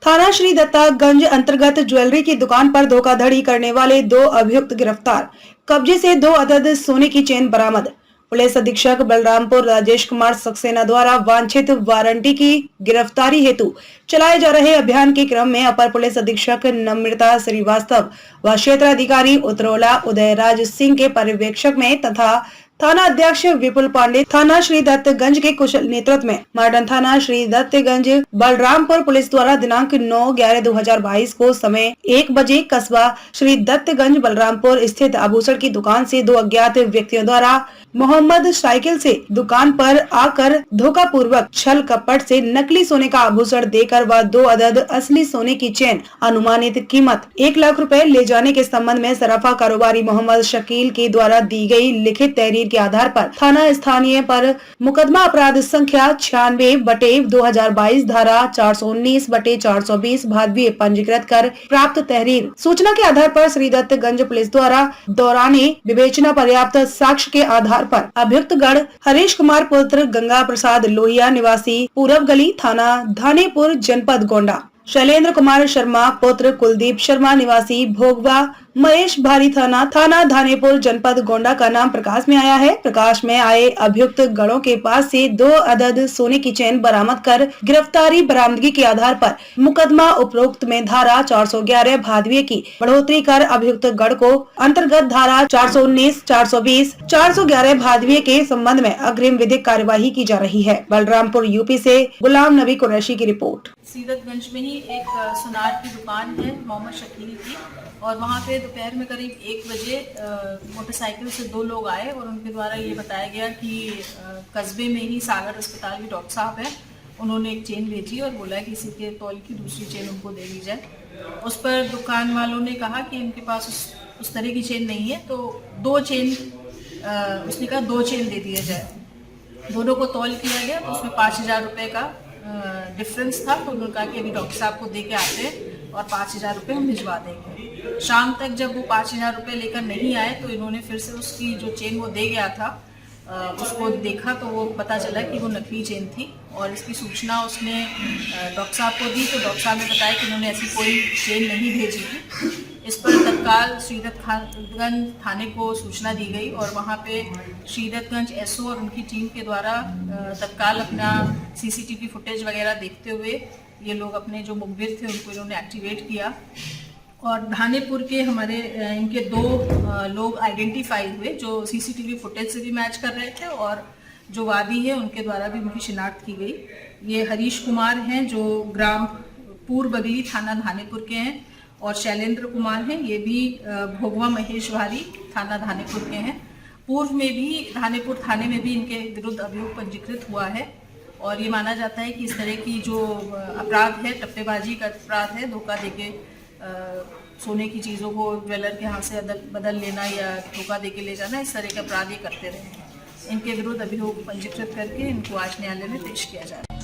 थाना श्री दत्तागंज अंतर्गत ज्वेलरी की दुकान पर धोखाधड़ी करने वाले 2 अभियुक्त गिरफ्तार। कब्जे से 2 अदद सोने की चेन बरामद। पुलिस अधीक्षक बलरामपुर राजेश कुमार सक्सेना द्वारा वांछित वारंटी की गिरफ्तारी हेतु चलाए जा रहे अभियान के क्रम में अपर पुलिस अधीक्षक नम्रता श्रीवास्तव व क्षेत्र अधिकारी उत्तरोला उदयराज सिंह के पर्यवेक्षक में तथा थाना अध्यक्ष विपुल पांडे, थाना श्री दत्तगंज के कुशल नेतृत्व में मॉडर्न थाना श्री दत्तगंज बलरामपुर पुलिस द्वारा दिनांक 9/11/2022 को समय 1 बजे कस्बा श्री दत्तगंज बलरामपुर स्थित आभूषण की दुकान से 2 अज्ञात व्यक्तियों द्वारा मोहम्मद साइकिल से दुकान पर आकर धोखापूर्वक छल कपट से नकली सोने का आभूषण देकर व 2 अदद असली सोने की चेन अनुमानित कीमत 1 लाख रुपए ले जाने के संबंध में सराफा कारोबारी मोहम्मद शकील के द्वारा दी गई लिखित तहरीर के आधार पर थाना स्थानीय पर मुकदमा अपराध संख्या 96/2022 धारा 419/420 भादवी पंजीकृत कर प्राप्त तहरीर सूचना के आधार पर श्री दत्तगंज पुलिस द्वारा दौराने विवेचना पर्याप्त साक्ष्य के आधार पर अभियुक्त गढ़ हरीश कुमार पुत्र गंगा प्रसाद लोहिया निवासी पूरब गली थाना धानेपुर जनपद गोंडा, शैलेंद्र कुमार शर्मा पुत्र कुलदीप शर्मा निवासी भोगवा महेश भारी थाना धानेपुर जनपद गोंडा का नाम प्रकाश में आया है। प्रकाश में आए अभियुक्त गढ़ों के पास से 2 अदद सोने की चेन बरामद कर गिरफ्तारी बरामदगी के आधार पर मुकदमा उपरोक्त में धारा 411 भादवी की बढ़ोतरी कर अभियुक्त गढ़ को अंतर्गत धारा 419, 420, 411 भादवी के संबंध में अग्रिम विधिक कार्यवाही की जा रही है। बलरामपुर यूपी से गुलाम नबी कुरैशी की रिपोर्ट। सीरतगंज में ही एक सुनार की दुकान है मोहम्मद शकील की, और वहाँ पे दोपहर में करीब 1 बजे मोटरसाइकिल से 2 लोग आए और उनके द्वारा ये बताया गया कि कस्बे में ही सागर अस्पताल के डॉक्टर साहब हैं, उन्होंने एक चेन भेजी और बोला कि इसी के तौल की दूसरी चेन उनको दे दी जाए। उस पर दुकान वालों ने कहा कि इनके पास उस तरह की चेन नहीं है, तो 2 चेन उसने कहा 2 चेन दे दिया जाए। दोनों को तौल किया गया तो उसमें 5000 रुपये का डिफरेंस था, तो उन्होंने कहा कि अभी डॉक्टर साहब को दे के आते हैं और 5000 रुपये हम भिजवा देंगे। शाम तक जब वो 5000 रुपये लेकर नहीं आए तो इन्होंने फिर से उसकी जो चेन वो दे गया था उसको देखा तो वो पता चला कि वो नकली चेन थी, और इसकी सूचना उसने डॉक्टर साहब को दी तो डॉक्टर साहब ने बताया कि उन्होंने ऐसी कोई चेन नहीं भेजी थी। इस पर तत्काल श्रीदत्तगंज थाने को सूचना दी गई और वहाँ पे श्रीदत्तगंज एसओ और उनकी टीम के द्वारा तत्काल अपना सीसीटीवी फुटेज वगैरह देखते हुए ये लोग अपने जो मुखबिर थे उनको इन्होंने एक्टिवेट किया, और धानेपुर के हमारे इनके 2 लोग आइडेंटिफाई हुए जो सीसीटीवी फुटेज से भी मैच कर रहे थे, और जो वादी है उनके द्वारा भी उनकी शिनाख्त की गई। ये हरीश कुमार हैं जो ग्राम पूर्व बगली थाना धानेपुर के हैं, और शैलेंद्र कुमार हैं, ये भी भोगवा महेश भारी थाना धानेपुर के हैं। पूर्व में भी धानेपुर थाने में भी इनके विरुद्ध अभियोग पंजीकृत हुआ है, और ये माना जाता है कि इस तरह की जो अपराध है, टप्पेबाजी का अपराध है, धोखा देके सोने की चीज़ों को ज्वेलर के हाथ से बदल लेना या धोखा देके ले जाना, इस तरह के अपराध ये करते रहे हैं। इनके विरुद्ध अभियोग पंजीकृत करके इनको आज न्यायालय में पेश किया जा रहा है।